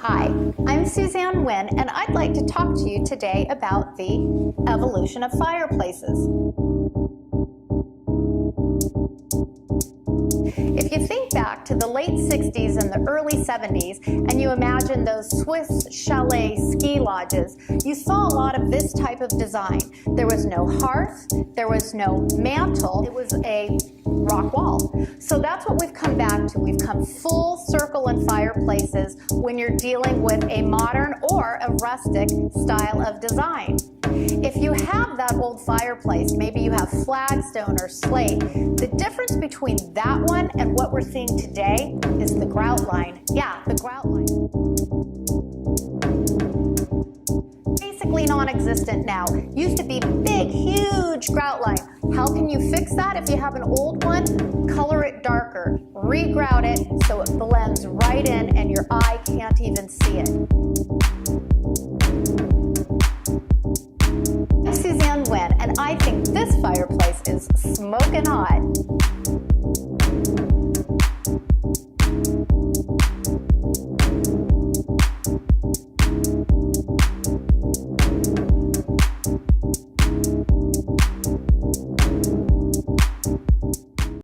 Hi, I'm Suzanne Wynn, and I'd like to talk to you today about the evolution of fireplaces. If you think back to the late 60s and the early 70s, and you imagine those Swiss chalet ski lodges, you saw a lot of this type of design. There was no hearth, there was no mantle, it was a rock wall. So that's what we've come back to. We've come full circle in fireplaces when you're dealing with a modern or a rustic style of design. If you have that old fireplace, maybe you have flagstone or slate, the difference between that one and what we're seeing today is the grout line. Yeah, the grout line. Basically non-existent now. Used to be big, huge grout line. How can you fix that if you have an old one? Color it darker, re-grout it so it blends right in and your eye can't even see it. I'm Suzanne Wynn, and I think this fireplace is smoking hot.